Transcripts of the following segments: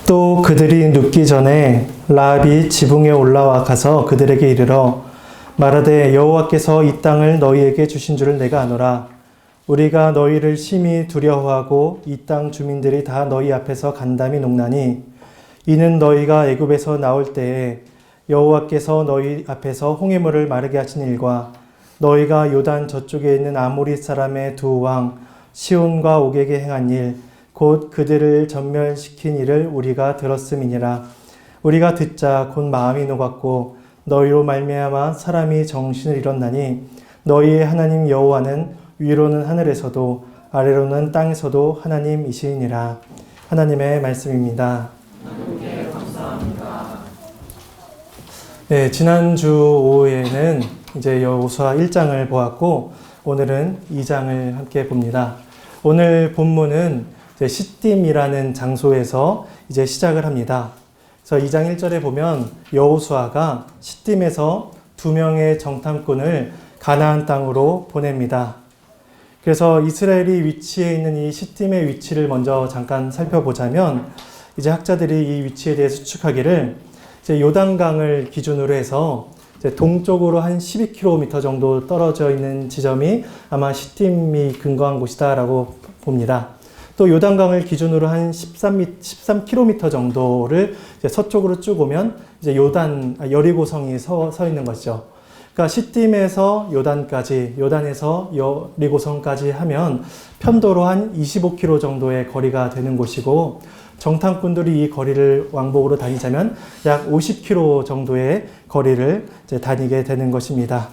또 그들이 눕기 전에 라합이 지붕에 올라와 가서 그들에게 이르러 말하되 여호와께서 이 땅을 너희에게 주신 줄을 내가 아노라. 우리가 너희를 심히 두려워하고 이 땅 주민들이 다 너희 앞에서 간담이 녹나니 이는 너희가 애굽에서 나올 때에 여호와께서 너희 앞에서 홍해물을 마르게 하신 일과 너희가 요단 저쪽에 있는 아모리 사람의 두 왕 시온과 옥에게 행한 일 곧 그들을 전멸시킨 일을 우리가 들었음이니라. 우리가 듣자 곧 마음이 녹았고 너희로 말미암아 사람이 정신을 잃었나니 너희의 하나님 여호와는 위로는 하늘에서도 아래로는 땅에서도 하나님이시니라. 하나님의 말씀입니다. 하나님께 감사합니다. 네, 지난주 오후에는 이제 여호수아 1장을 보았고 오늘은 2장을 함께 봅니다. 오늘 본문은 이제 시딤이라는 장소에서 이제 시작을 합니다. 그래서 2장 1절에 보면 여호수아가 시딤에서 2명의 정탐꾼을 가나안 땅으로 보냅니다. 그래서 이스라엘이 위치해 있는 이 시딤의 위치를 먼저 잠깐 살펴보자면 이제 학자들이 이 위치에 대해 추측하기를 이제 요단강을 기준으로 해서 이제 동쪽으로 한 12km 정도 떨어져 있는 지점이 아마 시딤이 근거한 곳이다라고 봅니다. 또 요단강을 기준으로 한 13km 정도를 이제 서쪽으로 쭉 오면 이제 여리고성이 서 있는 것이죠. 그러니까 시딤에서 요단까지, 요단에서 여리고성까지 하면 편도로 한 25km 정도의 거리가 되는 곳이고 정탐꾼들이 이 거리를 왕복으로 다니자면 약 50km 정도의 거리를 이제 다니게 되는 것입니다.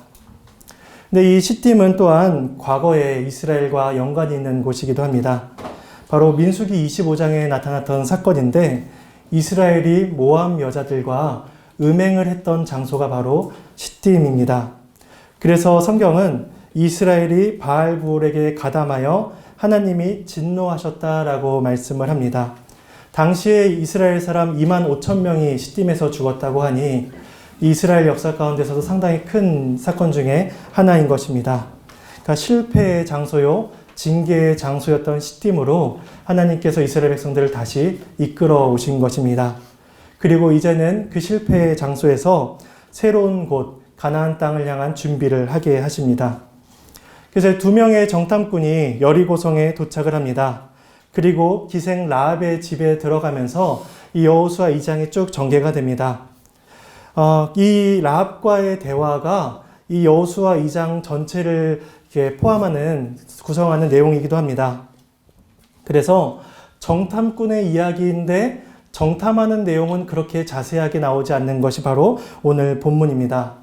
근데 이 시딤은 또한 과거에 이스라엘과 연관이 있는 곳이기도 합니다. 바로 민수기 25장에 나타났던 사건인데 이스라엘이 모압 여자들과 음행을 했던 장소가 바로 시딤입니다. 그래서 성경은 이스라엘이 바알불에게 가담하여 하나님이 진노하셨다라고 말씀을 합니다. 당시에 이스라엘 사람 2만 5천 명이 시딤에서 죽었다고 하니 이스라엘 역사 가운데서도 상당히 큰 사건 중에 하나인 것입니다. 그러니까 실패의 장소요, 징계의 장소였던 시딤으로 하나님께서 이스라엘 백성들을 다시 이끌어 오신 것입니다. 그리고 이제는 그 실패의 장소에서 새로운 곳, 가나안 땅을 향한 준비를 하게 하십니다. 그래서 2명의 정탐꾼이 여리고성에 도착을 합니다. 그리고 기생 라합의 집에 들어가면서 이 여호수아 2장이 쭉 전개가 됩니다. 이 라합과의 대화가 이 여호수아 2장 전체를 이렇게 구성하는 내용이기도 합니다. 그래서 정탐꾼의 이야기인데 정탐하는 내용은 그렇게 자세하게 나오지 않는 것이 바로 오늘 본문입니다.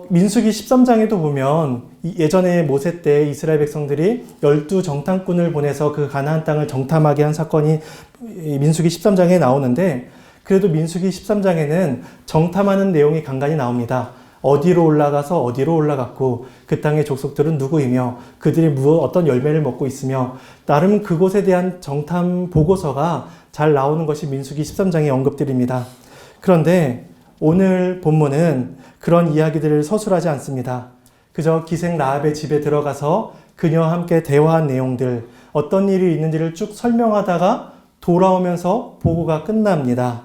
민수기 13장에도 보면 예전에 모세 때 이스라엘 백성들이 12 정탐꾼을 보내서 그 가나안 땅을 정탐하게 한 사건이 민수기 13장에 나오는데 그래도 민수기 13장에는 정탐하는 내용이 간간히 나옵니다. 어디로 올라가서 어디로 올라갔고 그 땅의 족속들은 누구이며 그들이 어떤 열매를 먹고 있으며 나름 그곳에 대한 정탐 보고서가 잘 나오는 것이 민수기 13장의 언급들입니다. 그런데 오늘 본문은 그런 이야기들을 서술하지 않습니다. 그저 기생 라합의 집에 들어가서 그녀와 함께 대화한 내용들, 어떤 일이 있는지를 쭉 설명하다가 돌아오면서 보고가 끝납니다.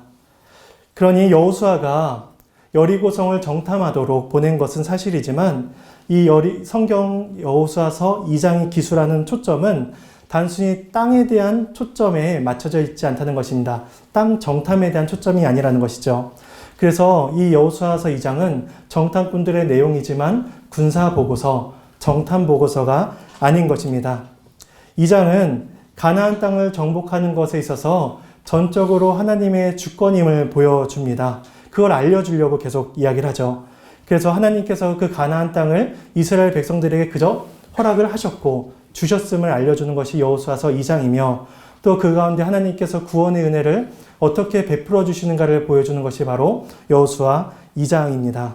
그러니 여호수아가 여리고성을 정탐하도록 보낸 것은 사실이지만 이 성경 여호수아서 2장이 기술하는 초점은 단순히 땅에 대한 초점에 맞춰져 있지 않다는 것입니다. 땅 정탐에 대한 초점이 아니라는 것이죠. 그래서 이 여호수아서 2장은 정탐꾼들의 내용이지만 군사 보고서, 정탐 보고서가 아닌 것입니다. 2장은 가나안 땅을 정복하는 것에 있어서 전적으로 하나님의 주권임을 보여줍니다. 그걸 알려주려고 계속 이야기를 하죠. 그래서 하나님께서 그 가나안 땅을 이스라엘 백성들에게 그저 허락을 하셨고 주셨음을 알려주는 것이 여호수아서 2장이며 또 그 가운데 하나님께서 구원의 은혜를 어떻게 베풀어 주시는가를 보여주는 것이 바로 여호수아 2장입니다.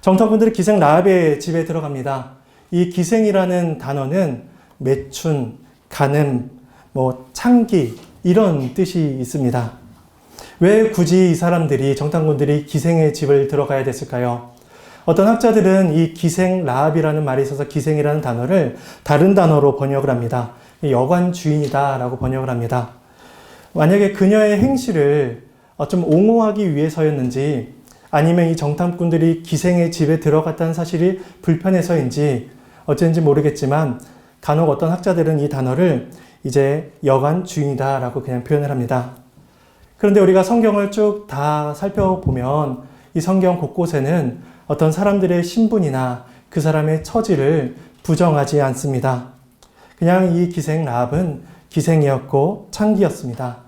정탐꾼들이 기생 라합의 집에 들어갑니다. 이 기생이라는 단어는 매춘, 간음, 창기 이런 뜻이 있습니다. 왜 굳이 이 사람들이 정탐꾼들이 기생의 집을 들어가야 됐을까요? 어떤 학자들은 이 기생 라합이라는 말이 있어서 기생이라는 단어를 다른 단어로 번역을 합니다. 여관 주인이다 라고 번역을 합니다. 만약에 그녀의 행실을 좀 옹호하기 위해서였는지 아니면 이 정탐꾼들이 기생의 집에 들어갔다는 사실이 불편해서인지 어쩐지 모르겠지만 간혹 어떤 학자들은 이 단어를 이제 여관 주인이다 라고 그냥 표현을 합니다. 그런데 우리가 성경을 쭉 다 살펴보면 이 성경 곳곳에는 어떤 사람들의 신분이나 그 사람의 처지를 부정하지 않습니다. 그냥 이 기생 라합은 기생이었고 창기였습니다.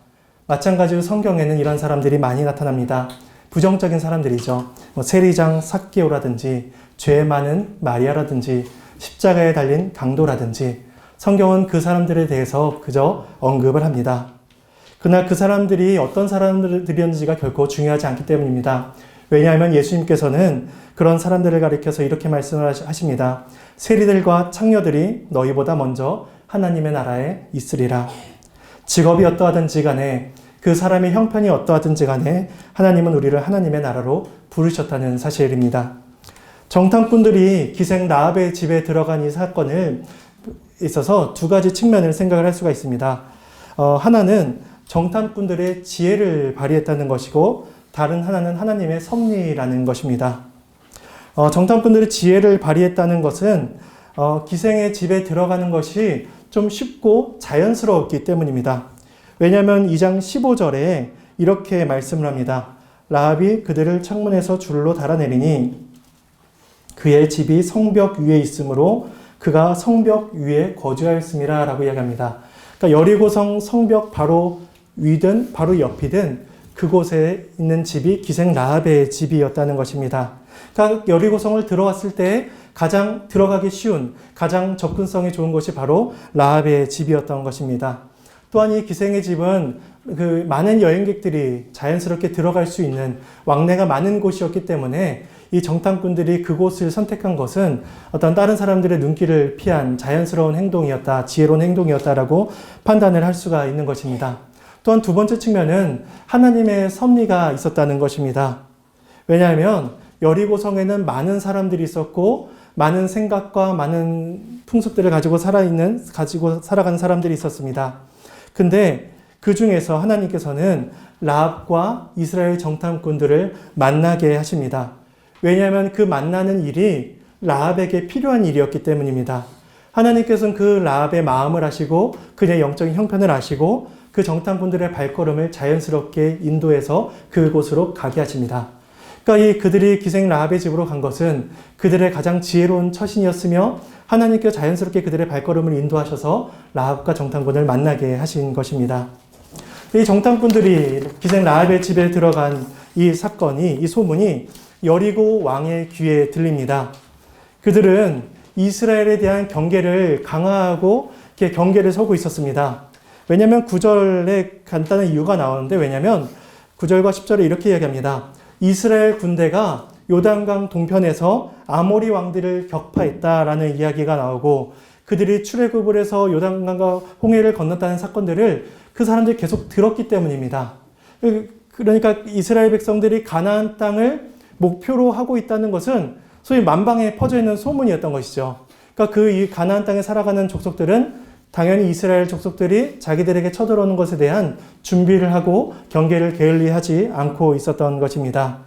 마찬가지로 성경에는 이런 사람들이 많이 나타납니다. 부정적인 사람들이죠. 세리장 삭개오라든지 죄 많은 마리아라든지 십자가에 달린 강도라든지 성경은 그 사람들에 대해서 그저 언급을 합니다. 그러나 그 사람들이 어떤 사람들이었는지가 결코 중요하지 않기 때문입니다. 왜냐하면 예수님께서는 그런 사람들을 가리켜서 이렇게 말씀을 하십니다. 세리들과 창녀들이 너희보다 먼저 하나님의 나라에 있으리라. 직업이 어떠하든지 간에 그 사람의 형편이 어떠하든지 간에 하나님은 우리를 하나님의 나라로 부르셨다는 사실입니다. 정탐꾼들이 기생 라합의 집에 들어간 이 사건을 있어서 두 가지 측면을 생각을 할 수가 있습니다. 하나는 정탐꾼들의 지혜를 발휘했다는 것이고 다른 하나는 하나님의 섭리라는 것입니다. 정탐꾼들의 지혜를 발휘했다는 것은 기생의 집에 들어가는 것이 좀 쉽고 자연스러웠기 때문입니다. 왜냐하면 2장 15절에 이렇게 말씀을 합니다. 라합이 그들을 창문에서 줄로 달아내리니 그의 집이 성벽 위에 있으므로 그가 성벽 위에 거주하였음이라 라고 이야기합니다. 그러니까 여리고성 성벽 바로 위든 바로 옆이든 그곳에 있는 집이 기생 라합의 집이었다는 것입니다. 그러니까 여리고성을 들어왔을 때 가장 들어가기 쉬운, 가장 접근성이 좋은 곳이 바로 라합의 집이었던 것입니다. 또한 이 기생의 집은 그 많은 여행객들이 자연스럽게 들어갈 수 있는 왕래가 많은 곳이었기 때문에 이 정탐꾼들이 그곳을 선택한 것은 어떤 다른 사람들의 눈길을 피한 자연스러운 행동이었다, 지혜로운 행동이었다라고 판단을 할 수가 있는 것입니다. 또한 두 번째 측면은 하나님의 섭리가 있었다는 것입니다. 왜냐하면 여리고성에는 많은 사람들이 있었고 많은 생각과 많은 풍습들을 가지고 살아가는 사람들이 있었습니다. 근데 그 중에서 하나님께서는 라합과 이스라엘 정탐꾼들을 만나게 하십니다. 왜냐하면 그 만나는 일이 라합에게 필요한 일이었기 때문입니다. 하나님께서는 그 라합의 마음을 아시고 그의 영적인 형편을 아시고 그 정탐꾼들의 발걸음을 자연스럽게 인도해서 그곳으로 가게 하십니다. 그러니까 그들이 기생 라합의 집으로 간 것은 그들의 가장 지혜로운 처신이었으며 하나님께서 자연스럽게 그들의 발걸음을 인도하셔서 라합과 정탐꾼을 만나게 하신 것입니다. 이 정탐꾼들이 기생 라합의 집에 들어간 이 사건이, 이 소문이 여리고 왕의 귀에 들립니다. 그들은 이스라엘에 대한 경계를 강화하고 이렇게 경계를 서고 있었습니다. 왜냐하면 9절에 간단한 이유가 나오는데 왜냐하면 9절과 10절에 이렇게 이야기합니다. 이스라엘 군대가 요단강 동편에서 아모리 왕들을 격파했다라는 이야기가 나오고 그들이 출애굽을 해서 요단강과 홍해를 건넜다는 사건들을 그 사람들이 계속 들었기 때문입니다. 그러니까 이스라엘 백성들이 가나안 땅을 목표로 하고 있다는 것은 소위 만방에 퍼져 있는 소문이었던 것이죠. 그러니까 이 가나안 땅에 살아가는 족속들은 당연히 이스라엘 족속들이 자기들에게 쳐들어오는 것에 대한 준비를 하고 경계를 게을리하지 않고 있었던 것입니다.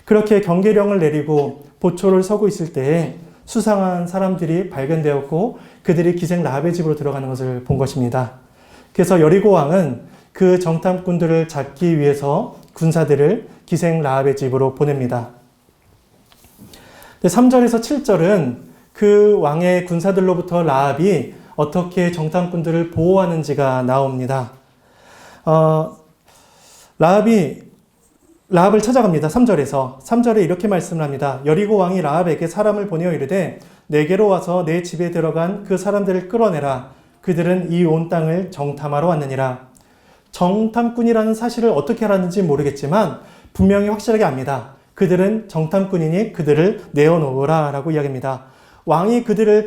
그렇게 경계령을 내리고 보초를 서고 있을 때에 수상한 사람들이 발견되었고 그들이 기생 라합의 집으로 들어가는 것을 본 것입니다. 그래서 여리고 왕은 그 정탐꾼들을 잡기 위해서 군사들을 기생 라합의 집으로 보냅니다. 3절에서 7절은 그 왕의 군사들로부터 라합이 어떻게 정탐꾼들을 보호하는지가 나옵니다. 라합을 찾아갑니다. 3절에 이렇게 말씀을 합니다. 여리고 왕이 라합에게 사람을 보내어 이르되 내게로 와서 내 집에 들어간 그 사람들을 끌어내라. 그들은 이 온 땅을 정탐하러 왔느니라. 정탐꾼이라는 사실을 어떻게 알았는지 모르겠지만 분명히 확실하게 압니다. 그들은 정탐꾼이니 그들을 내어놓으라 라고 이야기합니다. 왕이 그들을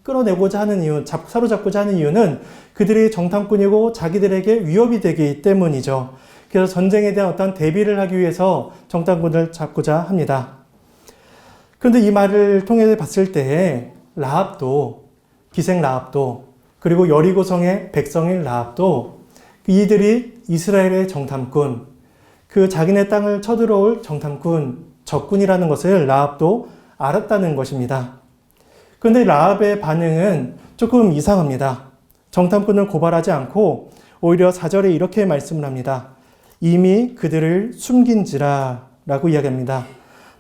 끌어내고자 하는 이유, 사로잡고자 하는 이유는 그들이 정탐꾼이고 자기들에게 위협이 되기 때문이죠. 그래서 전쟁에 대한 어떤 대비를 하기 위해서 정탐꾼을 잡고자 합니다. 그런데 이 말을 통해 봤을 때 라합도, 기생 라합도, 그리고 여리고성의 백성인 라합도 이들이 이스라엘의 정탐꾼, 그 자기네 땅을 쳐들어올 정탐꾼, 적군이라는 것을 라합도 알았다는 것입니다. 그런데 라합의 반응은 조금 이상합니다. 정탐꾼을 고발하지 않고 오히려 4절에 이렇게 말씀을 합니다. 이미 그들을 숨긴지라 라고 이야기합니다.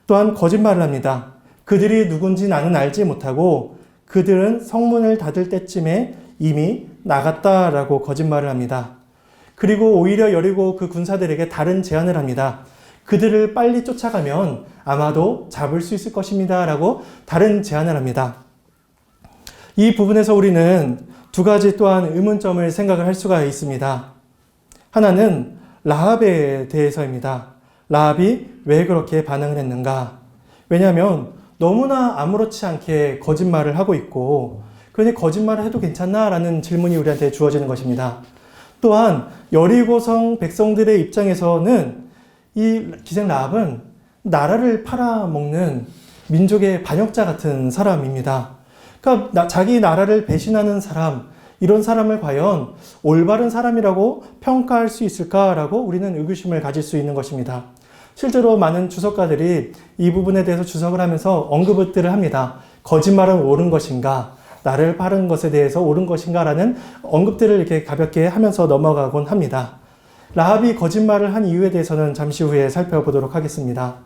또한 거짓말을 합니다. 그들이 누군지 나는 알지 못하고 그들은 성문을 닫을 때쯤에 이미 나갔다라고 거짓말을 합니다. 그리고 오히려 여리고 그 군사들에게 다른 제안을 합니다. 그들을 빨리 쫓아가면 아마도 잡을 수 있을 것입니다 라고 다른 제안을 합니다. 이 부분에서 우리는 두 가지 또한 의문점을 생각을 할 수가 있습니다. 하나는 라합에 대해서입니다. 라합이 왜 그렇게 반응을 했는가? 왜냐하면 너무나 아무렇지 않게 거짓말을 하고 있고, 그러니 거짓말을 해도 괜찮나? 라는 질문이 우리한테 주어지는 것입니다. 또한 여리고성 백성들의 입장에서는 이 기생 라합은 나라를 팔아먹는 민족의 반역자 같은 사람입니다. 그러니까 자기 나라를 배신하는 사람, 이런 사람을 과연 올바른 사람이라고 평가할 수 있을까라고 우리는 의구심을 가질 수 있는 것입니다. 실제로 많은 주석가들이 이 부분에 대해서 주석을 하면서 언급들을 합니다. 거짓말은 옳은 것인가? 나를 파는 것에 대해서 옳은 것인가? 라는 언급들을 이렇게 가볍게 하면서 넘어가곤 합니다. 라합이 거짓말을 한 이유에 대해서는 잠시 후에 살펴보도록 하겠습니다.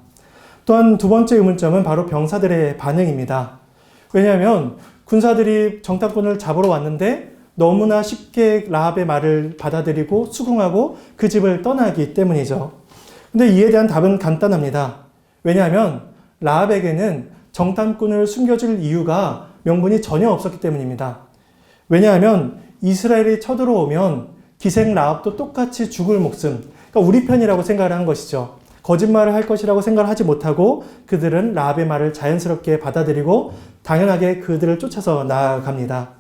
또한 두 번째 의문점은 바로 병사들의 반응입니다. 왜냐하면 군사들이 정탐꾼을 잡으러 왔는데 너무나 쉽게 라합의 말을 받아들이고 수긍하고 그 집을 떠나기 때문이죠. 근데 이에 대한 답은 간단합니다. 왜냐하면 라합에게는 정탐꾼을 숨겨줄 이유가 명분이 전혀 없었기 때문입니다. 왜냐하면 이스라엘이 쳐들어오면 기생 라합도 똑같이 죽을 목숨, 그러니까 우리 편이라고 생각을 한 것이죠. 거짓말을 할 것이라고 생각을 하지 못하고 그들은 라합의 말을 자연스럽게 받아들이고 당연하게 그들을 쫓아서 나아갑니다.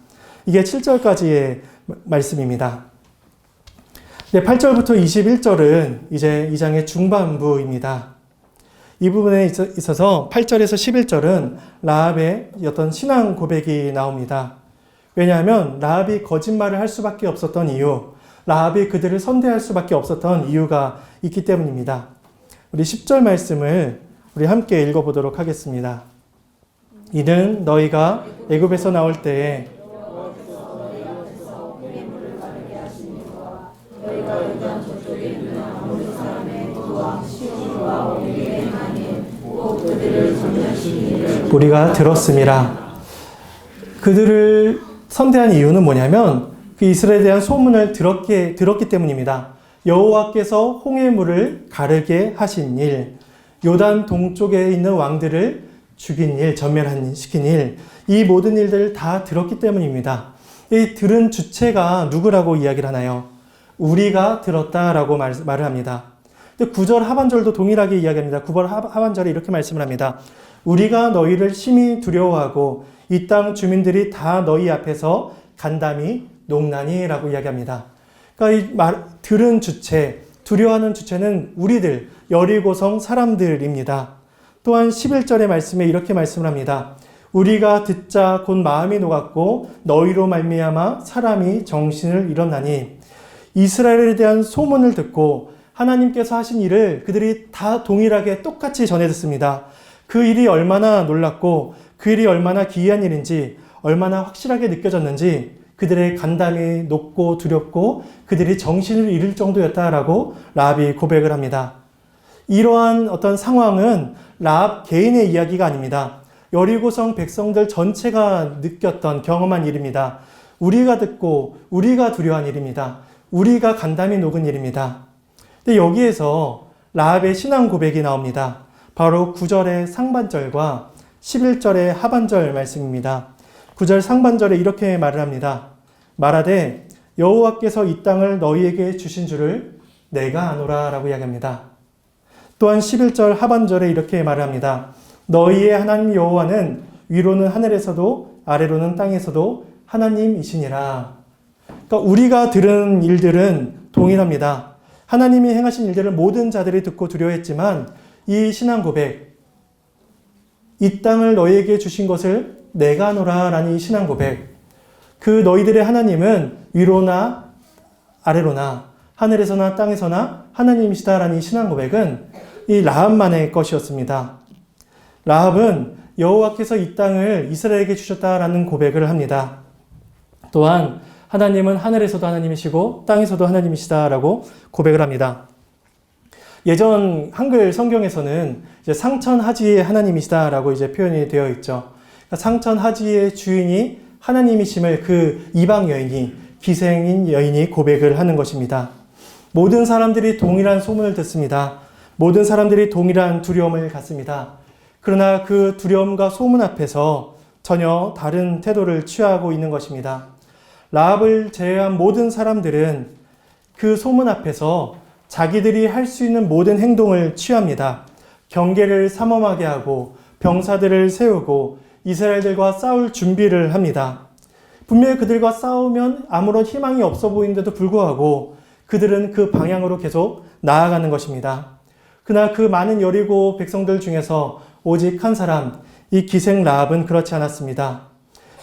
이게 7절까지의 말씀입니다. 8절부터 21절은 이제 이 장의 중반부입니다. 이 부분에 있어서 8절에서 11절은 라합의 어떤 신앙 고백이 나옵니다. 왜냐하면 라합이 거짓말을 할 수밖에 없었던 이유, 라합이 그들을 선대할 수밖에 없었던 이유가 있기 때문입니다. 우리 10절 말씀을 우리 함께 읽어보도록 하겠습니다. 이는 너희가 애굽에서 나올 때에 우리가 들었음이라. 그들을 선대한 이유는 뭐냐면 그 이스라엘에 대한 소문을 들었기 때문입니다. 여호와께서 홍해물을 가르게 하신 일, 요단 동쪽에 있는 왕들을 죽인 일, 전멸시킨 일, 이 모든 일들을 다 들었기 때문입니다. 이 들은 주체가 누구라고 이야기를 하나요? 우리가 들었다라고 말을 합니다. 근데 9절 하반절도 동일하게 이야기합니다. 9절 하반절에 이렇게 말씀을 합니다. 우리가 너희를 심히 두려워하고 이 땅 주민들이 다 너희 앞에서 간담이 농나니라고 이야기합니다. 그러니까 이 들은 주체, 두려워하는 주체는 우리들, 여리고성 사람들입니다. 또한 11절의 말씀에 이렇게 말씀을 합니다. 우리가 듣자 곧 마음이 녹았고 너희로 말미암아 사람이 정신을 잃었나니. 이스라엘에 대한 소문을 듣고 하나님께서 하신 일을 그들이 다 동일하게 똑같이 전해 듣습니다. 그 일이 얼마나 놀랍고 그 일이 얼마나 기이한 일인지 얼마나 확실하게 느껴졌는지 그들의 간담이 높고 두렵고 그들이 정신을 잃을 정도였다라고 라합이 고백을 합니다. 이러한 어떤 상황은 라합 개인의 이야기가 아닙니다. 여리고성 백성들 전체가 느꼈던 경험한 일입니다. 우리가 듣고 우리가 두려워한 일입니다. 우리가 간담이 녹은 일입니다. 근데 여기에서 라합의 신앙 고백이 나옵니다. 바로 9절의 상반절과 11절의 하반절 말씀입니다. 9절 상반절에 이렇게 말을 합니다. 말하되 여호와께서 이 땅을 너희에게 주신 줄을 내가 아노라 라고 이야기합니다. 또한 11절 하반절에 이렇게 말을 합니다. 너희의 하나님 여호와는 위로는 하늘에서도 아래로는 땅에서도 하나님이시니라. 그러니까 우리가 들은 일들은 동일합니다. 하나님이 행하신 일들을 모든 자들이 듣고 두려워했지만 이 신앙 고백, 이 땅을 너희에게 주신 것을 내가 아노라 라는 이 신앙 고백, 그 너희들의 하나님은 위로나 아래로나 하늘에서나 땅에서나 하나님이시다라는 이 신앙 고백은 이 라합만의 것이었습니다. 라합은 여호와께서 이 땅을 이스라엘에게 주셨다라는 고백을 합니다. 또한 하나님은 하늘에서도 하나님이시고 땅에서도 하나님이시다라고 고백을 합니다. 예전 한글 성경에서는 이제 상천하지의 하나님이시다라고 이제 표현이 되어 있죠. 그러니까 상천하지의 주인이 하나님이심을 그 이방 여인이, 기생인 여인이 고백을 하는 것입니다. 모든 사람들이 동일한 소문을 듣습니다. 모든 사람들이 동일한 두려움을 갖습니다. 그러나 그 두려움과 소문 앞에서 전혀 다른 태도를 취하고 있는 것입니다. 라합을 제외한 모든 사람들은 그 소문 앞에서 자기들이 할 수 있는 모든 행동을 취합니다. 경계를 삼엄하게 하고 병사들을 세우고 이스라엘들과 싸울 준비를 합니다. 분명히 그들과 싸우면 아무런 희망이 없어 보이는데도 불구하고 그들은 그 방향으로 계속 나아가는 것입니다. 그러나 그 많은 여리고 백성들 중에서 오직 한 사람, 이 기생 라합은 그렇지 않았습니다.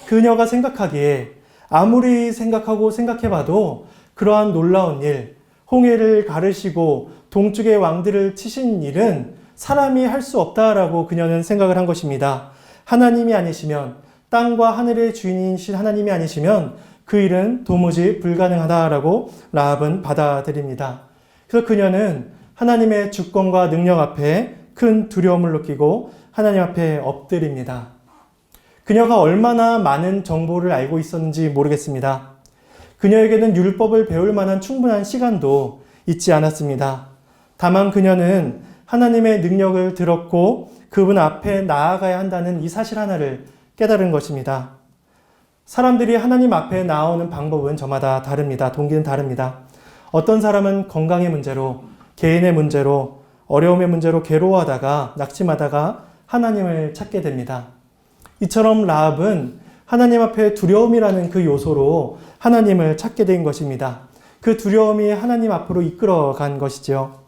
그녀가 생각하기에 아무리 생각하고 생각해봐도 그러한 놀라운 일, 홍해를 가르시고 동쪽의 왕들을 치신 일은 사람이 할 수 없다라고 그녀는 생각을 한 것입니다. 하나님이 아니시면, 땅과 하늘의 주인이신 하나님이 아니시면 그 일은 도무지 불가능하다라고 라합은 받아들입니다. 그래서 그녀는 하나님의 주권과 능력 앞에 큰 두려움을 느끼고 하나님 앞에 엎드립니다. 그녀가 얼마나 많은 정보를 알고 있었는지 모르겠습니다. 그녀에게는 율법을 배울 만한 충분한 시간도 있지 않았습니다. 다만 그녀는 하나님의 능력을 들었고 그분 앞에 나아가야 한다는 이 사실 하나를 깨달은 것입니다. 사람들이 하나님 앞에 나오는 방법은 저마다 다릅니다. 동기는 다릅니다. 어떤 사람은 건강의 문제로, 개인의 문제로, 어려움의 문제로 괴로워하다가 낙심하다가 하나님을 찾게 됩니다. 이처럼 라합은 하나님 앞에 두려움이라는 그 요소로 하나님을 찾게 된 것입니다. 그 두려움이 하나님 앞으로 이끌어간 것이죠.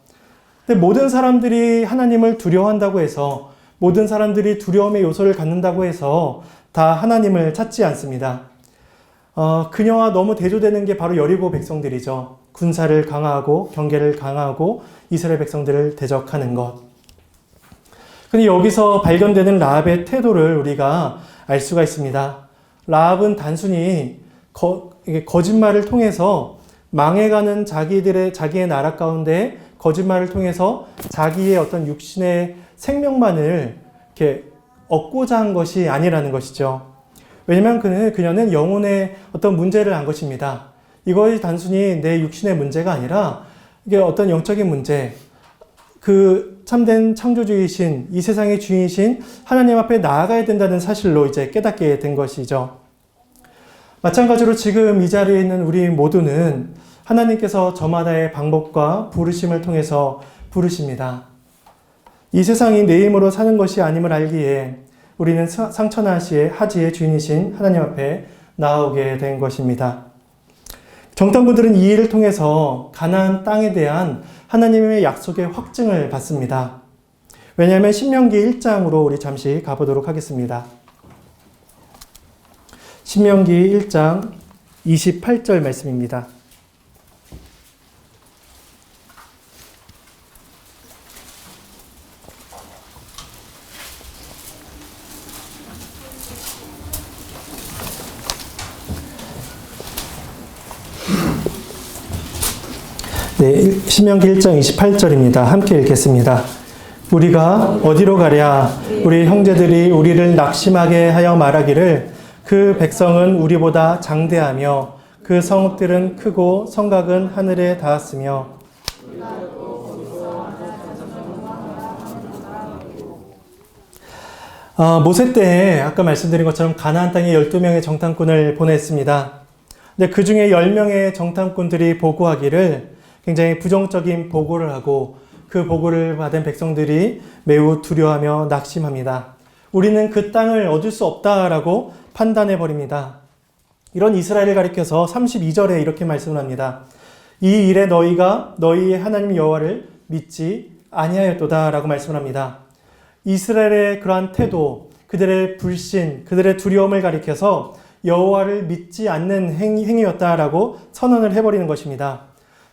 근데 모든 사람들이 하나님을 두려워한다고 해서, 모든 사람들이 두려움의 요소를 갖는다고 해서 다 하나님을 찾지 않습니다. 그녀와 너무 대조되는 게 바로 여리고 백성들이죠. 군사를 강화하고 경계를 강화하고 이스라엘 백성들을 대적하는 것. 근데 여기서 발견되는 라합의 태도를 우리가 알 수가 있습니다. 라합은 단순히 거짓말을 통해서 망해가는 자기의 나라 가운데 거짓말을 통해서 자기의 어떤 육신의 생명만을 이렇게 얻고자 한 것이 아니라는 것이죠. 왜냐하면 그녀는 영혼의 어떤 문제를 안 것입니다. 이것이 단순히 내 육신의 문제가 아니라 이게 어떤 영적인 문제, 그 참된 창조주이신 이 세상의 주인이신 하나님 앞에 나아가야 된다는 사실로 이제 깨닫게 된 것이죠. 마찬가지로 지금 이 자리에 있는 우리 모두는 하나님께서 저마다의 방법과 부르심을 통해서 부르십니다. 이 세상이 내 힘으로 사는 것이 아님을 알기에 우리는 상천하지의 주인이신 하나님 앞에 나오게 된 것입니다. 정탐꾼들은 이 일을 통해서 가나안 땅에 대한 하나님의 약속의 확증을 받습니다. 왜냐하면 신명기 1장으로 우리 잠시 가보도록 하겠습니다. 신명기 1장 28절 말씀입니다. 네, 신명기 1장 28절입니다. 함께 읽겠습니다. 우리가 어디로 가랴? 우리 형제들이 우리를 낙심하게 하여 말하기를 그 백성은 우리보다 장대하며 그 성읍들은 크고 성곽은 하늘에 닿았으며 모세 때에 아까 말씀드린 것처럼 가나안 땅에 12명의 정탐꾼을 보냈습니다. 근데 그 중에 10명의 정탐꾼들이 보고하기를 굉장히 부정적인 보고를 하고 그 보고를 받은 백성들이 매우 두려워하며 낙심합니다. 우리는 그 땅을 얻을 수 없다라고 판단해 버립니다. 이런 이스라엘을 가리켜서 32절에 이렇게 말씀을 합니다. 이 일에 너희가 너희의 하나님 여호와를 믿지 아니하였도다라고 말씀을 합니다. 이스라엘의 그러한 태도, 그들의 불신, 그들의 두려움을 가리켜서 여호와를 믿지 않는 행위였다라고 선언을 해버리는 것입니다.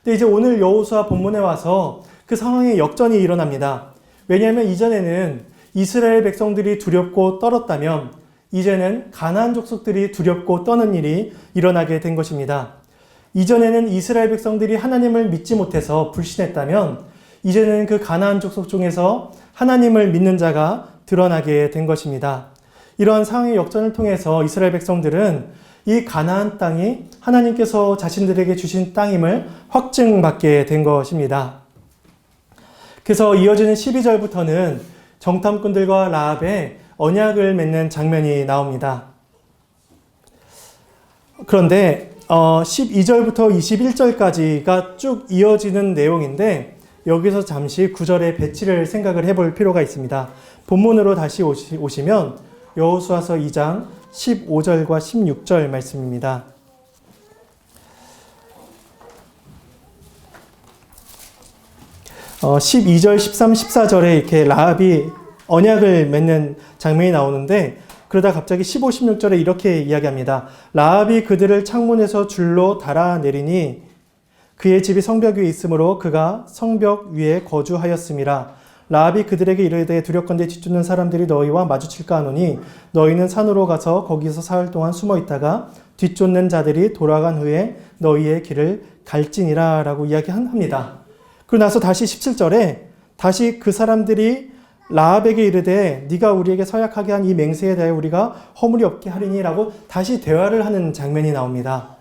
근데 이제 오늘 여호수아 본문에 와서 그 상황의 역전이 일어납니다. 왜냐하면 이전에는 이스라엘 백성들이 두렵고 떨었다면 이제는 가나안 족속들이 두렵고 떠는 일이 일어나게 된 것입니다. 이전에는 이스라엘 백성들이 하나님을 믿지 못해서 불신했다면 이제는 그 가나안 족속 중에서 하나님을 믿는 자가 드러나게 된 것입니다. 이러한 상황의 역전을 통해서 이스라엘 백성들은 이 가나안 땅이 하나님께서 자신들에게 주신 땅임을 확증받게 된 것입니다. 그래서 이어지는 12절부터는 정탐꾼들과 라합의 언약을 맺는 장면이 나옵니다. 그런데 12절부터 21절까지가 쭉 이어지는 내용인데 여기서 잠시 9절의 배치를 생각을 해볼 필요가 있습니다. 본문으로 다시 오시면 여호수아서 2장 15절과 16절 말씀입니다. 어, 12절, 13, 14절에 이렇게 라합이 언약을 맺는 장면이 나오는데 그러다 갑자기 15, 16절에 이렇게 이야기합니다. 라합이 그들을 창문에서 줄로 달아내리니 그의 집이 성벽 위에 있으므로 그가 성벽 위에 거주하였음이라. 라합이 그들에게 이르되 두렵건대 뒤쫓는 사람들이 너희와 마주칠까 하노니 너희는 산으로 가서 거기서 사흘 동안 숨어 있다가 뒤쫓는 자들이 돌아간 후에 너희의 길을 갈지니라 라고 이야기합니다. 그러고 나서 다시 17절에 다시 그 사람들이 라합에게 이르되 네가 우리에게 서약하게 한 이 맹세에 대해 우리가 허물이 없게 하리니 라고 다시 대화를 하는 장면이 나옵니다.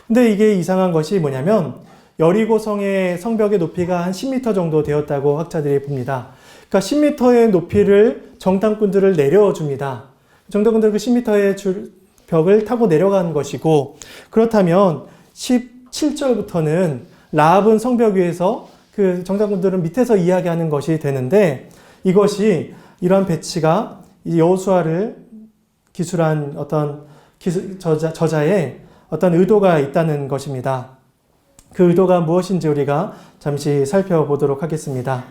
근데 이게 이상한 것이 뭐냐면 여리고성의 성벽의 높이가 한 10m 정도 되었다고 학자들이 봅니다. 그러니까 10m의 높이를 정탐꾼들을 내려줍니다. 정탐꾼들은 그 10m의 벽을 타고 내려간 것이고 그렇다면 17절부터는 라합은 성벽 위에서 그 정탐꾼들은 밑에서 이야기하는 것이 되는데 이것이 이러한 배치가 여호수아를 기술한 어떤 저자의 어떤 의도가 있다는 것입니다. 그 의도가 무엇인지 우리가 잠시 살펴보도록 하겠습니다.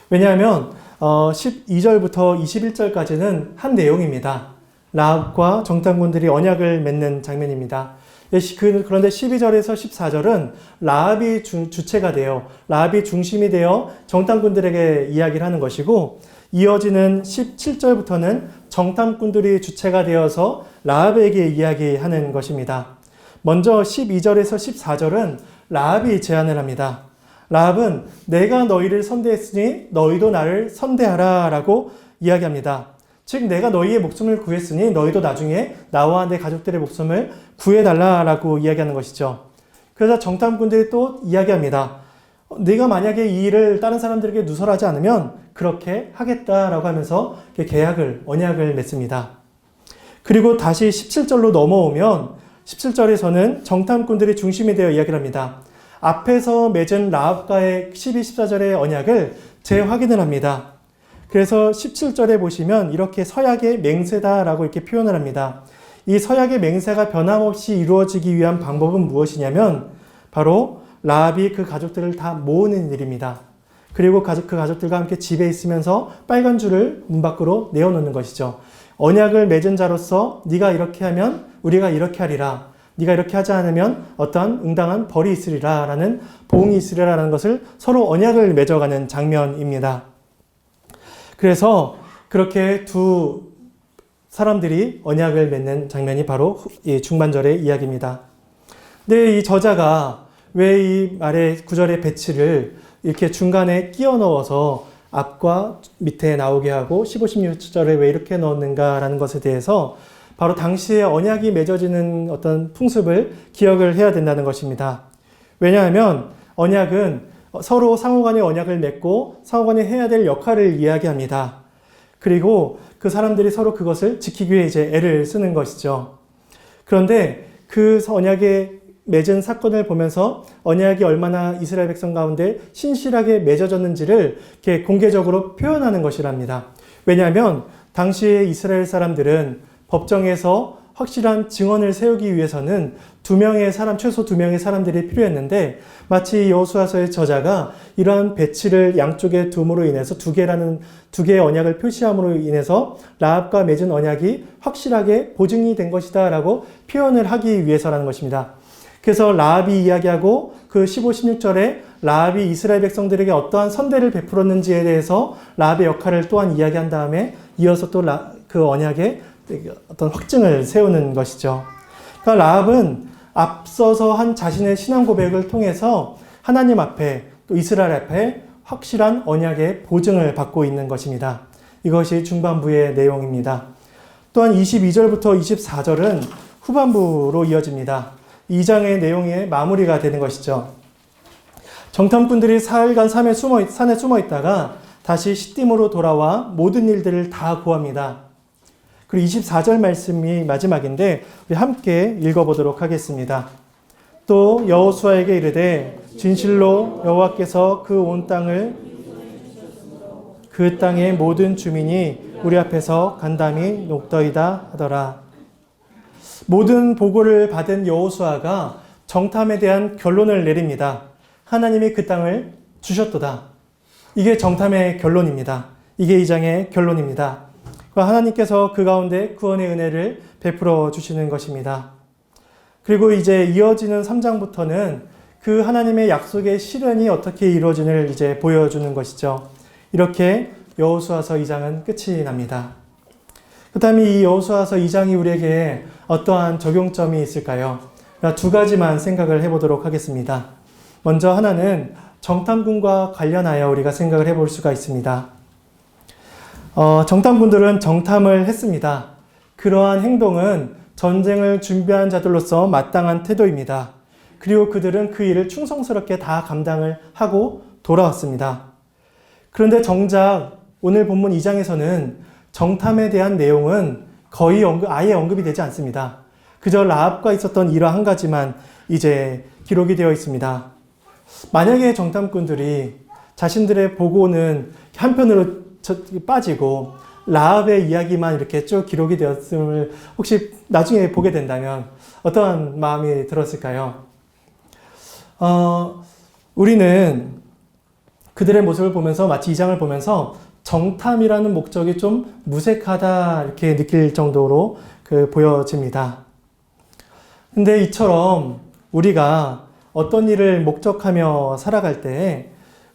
왜냐하면 12절부터 21절까지는 한 내용입니다. 라합과 정탐꾼들이 언약을 맺는 장면입니다. 그런데 12절에서 14절은 라합이 주체가 되어 라합이 중심이 되어 정탐꾼들에게 이야기를 하는 것이고 이어지는 17절부터는 정탐꾼들이 주체가 되어서 라합에게 이야기하는 것입니다. 먼저 12절에서 14절은 라합이 제안을 합니다. 라합은 내가 너희를 선대했으니 너희도 나를 선대하라 라고 이야기합니다. 즉 내가 너희의 목숨을 구했으니 너희도 나중에 나와 내 가족들의 목숨을 구해달라라고 이야기하는 것이죠. 그래서 정탐꾼들이 또 이야기합니다. 네가 만약에 이 일을 다른 사람들에게 누설하지 않으면 그렇게 하겠다라고 하면서 언약을 맺습니다. 그리고 다시 17절로 넘어오면 17절에서는 정탐꾼들이 중심이 되어 이야기를 합니다. 앞에서 맺은 라합과의 12, 14절의 언약을 재확인을 합니다. 그래서 17절에 보시면 이렇게 서약의 맹세다라고 이렇게 표현을 합니다. 이 서약의 맹세가 변함없이 이루어지기 위한 방법은 무엇이냐면 바로 라합이 그 가족들을 다 모으는 일입니다. 그리고 그 가족들과 함께 집에 있으면서 빨간 줄을 문 밖으로 내어놓는 것이죠. 언약을 맺은 자로서 네가 이렇게 하면 우리가 이렇게 하리라. 네가 이렇게 하지 않으면 어떠한 응당한 벌이 있으리라 라는 보응이 있으리라 라는 것을 서로 언약을 맺어가는 장면입니다. 그래서 그렇게 두 사람들이 언약을 맺는 장면이 바로 이 중반절의 이야기입니다. 근데 이 저자가 왜 이 말의 9절의 배치를 이렇게 중간에 끼워 넣어서 앞과 밑에 나오게 하고 15, 16절에 왜 이렇게 넣었는가라는 것에 대해서 바로 당시에 언약이 맺어지는 어떤 풍습을 기억을 해야 된다는 것입니다. 왜냐하면 언약은 서로 상호간에 언약을 맺고 상호간에 해야 될 역할을 이야기합니다. 그리고 그 사람들이 서로 그것을 지키기 위해 이제 애를 쓰는 것이죠. 그런데 그 언약에 맺은 사건을 보면서 언약이 얼마나 이스라엘 백성 가운데 신실하게 맺어졌는지를 이렇게 공개적으로 표현하는 것이랍니다. 왜냐하면 당시에 이스라엘 사람들은 법정에서 확실한 증언을 세우기 위해서는 최소 2명의 사람들이 필요했는데 마치 여호수아서의 저자가 이러한 배치를 양쪽에 둠으로 인해서 두 개의 언약을 표시함으로 인해서 라합과 맺은 언약이 확실하게 보증이 된 것이다 라고 표현을 하기 위해서라는 것입니다. 그래서 라합이 이야기하고 그 15, 16절에 라합이 이스라엘 백성들에게 어떠한 선대를 베풀었는지에 대해서 라합의 역할을 또한 이야기한 다음에 이어서 또 그 언약의 어떤 확증을 세우는 것이죠. 그러니까 라합은 앞서서 한 자신의 신앙 고백을 통해서 하나님 앞에 또 이스라엘 앞에 확실한 언약의 보증을 받고 있는 것입니다. 이것이 중반부의 내용입니다. 또한 22절부터 24절은 후반부로 이어집니다. 2장의 내용의 마무리가 되는 것이죠. 정탐꾼들이 사흘간 산에 숨어 있다가 다시 시딤으로 돌아와 모든 일들을 다 고합니다. 그리고 24절 말씀이 마지막인데 우리 함께 읽어보도록 하겠습니다. 또 여호수아에게 이르되 진실로 여호와께서 그 온 땅을 그 땅의 모든 주민이 우리 앞에서 간담이 녹더이다 하더라. 모든 보고를 받은 여호수아가 정탐에 대한 결론을 내립니다. 하나님이 그 땅을 주셨도다. 이게 정탐의 결론입니다. 이게 2장의 결론입니다. 하나님께서 그 가운데 구원의 은혜를 베풀어 주시는 것입니다. 그리고 이제 이어지는 3장부터는 그 하나님의 약속의 실현이 어떻게 이루어지는지를 이제 보여주는 것이죠. 이렇게 여호수아서 2장은 끝이 납니다. 그 다음에 이 여호수아서 2장이 우리에게 어떠한 적용점이 있을까요? 두 가지만 생각을 해보도록 하겠습니다. 먼저 하나는 정탐꾼과 관련하여 우리가 생각을 해볼 수가 있습니다. 정탐꾼들은 정탐을 했습니다. 그러한 행동은 전쟁을 준비한 자들로서 마땅한 태도입니다. 그리고 그들은 그 일을 충성스럽게 다 감당을 하고 돌아왔습니다. 그런데 정작 오늘 본문 2장에서는 정탐에 대한 내용은 거의 아예 언급이 되지 않습니다. 그저 라합과 있었던 일화 한 가지만 이제 기록이 되어 있습니다. 만약에 정탐꾼들이 자신들의 보고는 한편으로 빠지고 라합의 이야기만 이렇게 쭉 기록이 되었음을 혹시 나중에 보게 된다면 어떠한 마음이 들었을까요? 우리는 그들의 모습을 보면서 마치 2장을 보면서 정탐이라는 목적이 좀 무색하다 이렇게 느낄 정도로 보여집니다. 근데 이처럼 우리가 어떤 일을 목적하며 살아갈 때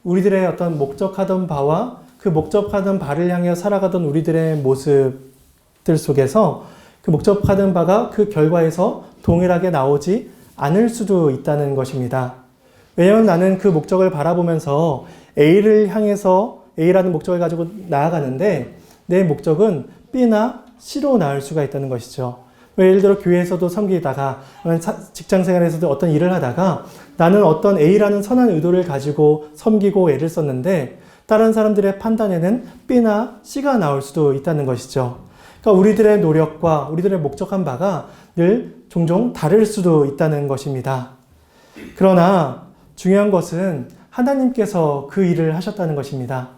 우리들의 어떤 목적하던 바와 그 목적하던 바를 향해 살아가던 우리들의 모습들 속에서 그 목적하던 바가 그 결과에서 동일하게 나오지 않을 수도 있다는 것입니다. 왜냐하면 나는 그 목적을 바라보면서 A를 향해서 A라는 목적을 가지고 나아가는데 내 목적은 B나 C로 나올 수가 있다는 것이죠. 예를 들어 교회에서도 섬기다가 직장 생활에서도 어떤 일을 하다가 나는 어떤 A라는 선한 의도를 가지고 섬기고 애를 썼는데 다른 사람들의 판단에는 B나 C가 나올 수도 있다는 것이죠. 그러니까 우리들의 노력과 우리들의 목적한 바가 늘 종종 다를 수도 있다는 것입니다. 그러나 중요한 것은 하나님께서 그 일을 하셨다는 것입니다.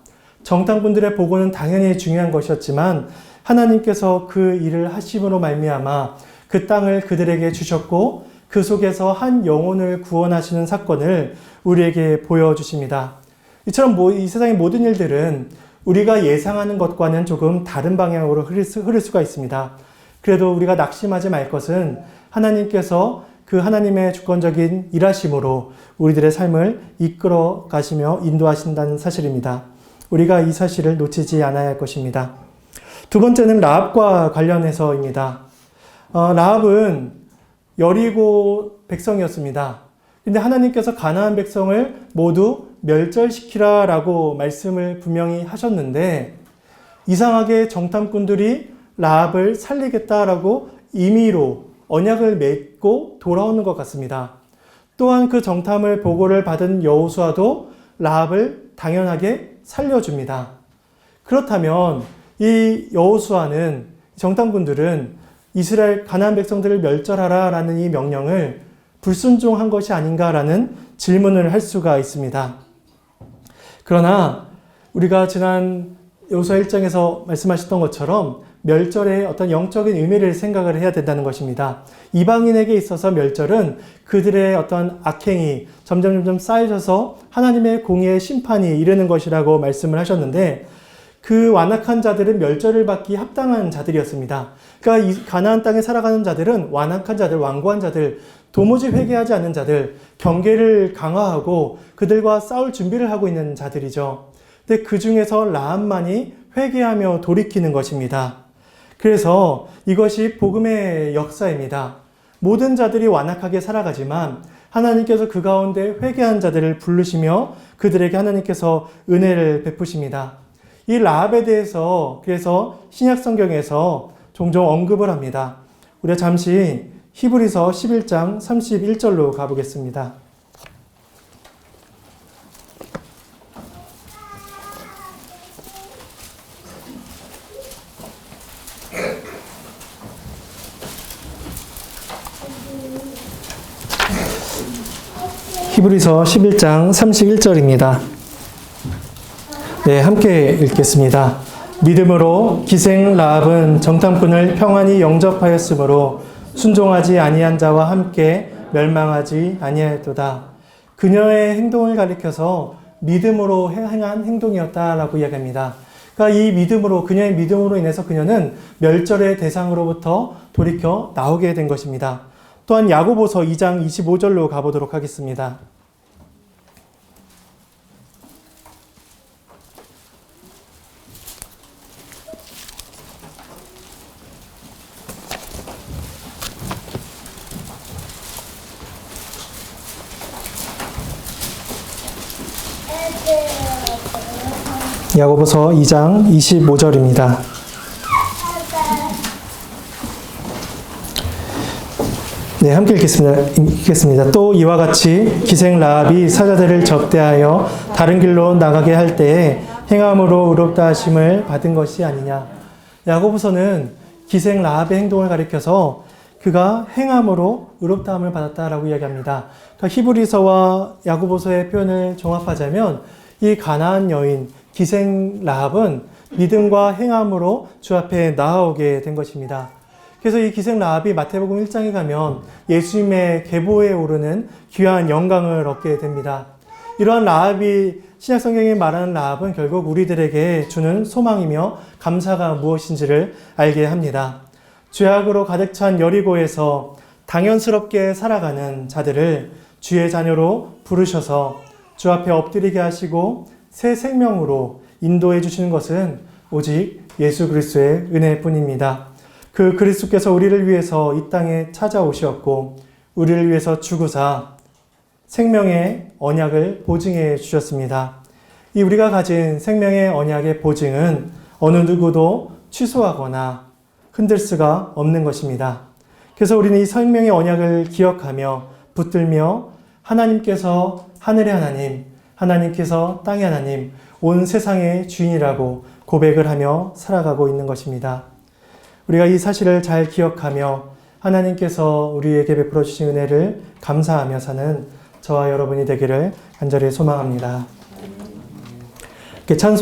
정탐꾼들의 보고는 당연히 중요한 것이었지만 하나님께서 그 일을 하심으로 말미암아 그 땅을 그들에게 주셨고 그 속에서 한 영혼을 구원하시는 사건을 우리에게 보여주십니다. 이처럼 이 세상의 모든 일들은 우리가 예상하는 것과는 조금 다른 방향으로 흐를 수가 있습니다. 그래도 우리가 낙심하지 말 것은 하나님께서 그 하나님의 주권적인 일하심으로 우리들의 삶을 이끌어 가시며 인도하신다는 사실입니다. 우리가 이 사실을 놓치지 않아야 할 것입니다. 두 번째는 라합과 관련해서입니다. 라합은 여리고 백성이었습니다. 근데 하나님께서 가나안 백성을 모두 멸절시키라 라고 말씀을 분명히 하셨는데 이상하게 정탐꾼들이 라합을 살리겠다라고 임의로 언약을 맺고 돌아오는 것 같습니다. 또한 그 정탐을 보고를 받은 여호수아도 라합을 당연하게 살려줍니다. 그렇다면 이 여호수아는 정탐꾼들은 이스라엘 가나안 백성들을 멸절하라 라는 이 명령을 불순종한 것이 아닌가라는 질문을 할 수가 있습니다. 그러나 우리가 지난 여호수아 1장에서 말씀하셨던 것처럼 멸절의 어떤 영적인 의미를 생각을 해야 된다는 것입니다. 이방인에게 있어서 멸절은 그들의 어떤 악행이 점점 쌓여져서 하나님의 공의의 심판이 이르는 것이라고 말씀을 하셨는데 그 완악한 자들은 멸절을 받기 합당한 자들이었습니다. 그러니까 이 가나안 땅에 살아가는 자들은 완악한 자들, 완고한 자들, 도무지 회개하지 않는 자들, 경계를 강화하고 그들과 싸울 준비를 하고 있는 자들이죠. 근데 그 중에서 라합만이 회개하며 돌이키는 것입니다. 그래서 이것이 복음의 역사입니다. 모든 자들이 완악하게 살아가지만 하나님께서 그 가운데 회개한 자들을 부르시며 그들에게 하나님께서 은혜를 베푸십니다. 이 라합에 대해서 그래서 신약 성경에서 종종 언급을 합니다. 우리가 잠시 히브리서 11장 31절로 가보겠습니다. 히브리서 11장 31절입니다. 네, 함께 읽겠습니다. 믿음으로 기생 라합은 정탐꾼을 평안히 영접하였으므로 순종하지 아니한 자와 함께 멸망하지 아니하였도다. 그녀의 행동을 가리켜서 믿음으로 행한 행동이었다라고 이야기합니다. 그러니까 이 믿음으로, 그녀의 믿음으로 인해서 그녀는 멸절의 대상으로부터 돌이켜 나오게 된 것입니다. 또한 야고보서 2장 25절로 가보도록 하겠습니다. 야고보서 2장 25절입니다. 네, 함께 읽겠습니다. 또 이와 같이 기생 라합이 사자들을 접대하여 다른 길로 나가게 할 때에 행함으로 의롭다 하심을 받은 것이 아니냐. 야고보서는 기생 라합의 행동을 가리켜서 그가 행함으로 의롭다함을 받았다라고 이야기합니다. 그러니까 히브리서와 야고보서의 표현을 종합하자면 이 가나안 여인 기생 라합은 믿음과 행함으로 주 앞에 나아오게 된 것입니다. 그래서 이 기생 라합이 마태복음 1장에 가면 예수님의 계보에 오르는 귀한 영광을 얻게 됩니다. 이러한 라합이 신약성경에 말하는 라합은 결국 우리들에게 주는 소망이며 감사가 무엇인지를 알게 합니다. 죄악으로 가득 찬 여리고에서 당연스럽게 살아가는 자들을 주의 자녀로 부르셔서 주 앞에 엎드리게 하시고 새 생명으로 인도해 주시는 것은 오직 예수 그리스도의 은혜뿐입니다. 그 그리스도께서 우리를 위해서 이 땅에 찾아오셨고 우리를 위해서 죽으사 생명의 언약을 보증해 주셨습니다. 이 우리가 가진 생명의 언약의 보증은 어느 누구도 취소하거나 흔들 수가 없는 것입니다. 그래서 우리는 이 생명의 언약을 기억하며 붙들며 하나님께서 하늘의 하나님, 하나님께서 땅의 하나님, 온 세상의 주인이라고 고백을 하며 살아가고 있는 것입니다. 우리가 이 사실을 잘 기억하며 하나님께서 우리에게 베풀어 주신 은혜를 감사하며 사는 저와 여러분이 되기를 간절히 소망합니다. 찬송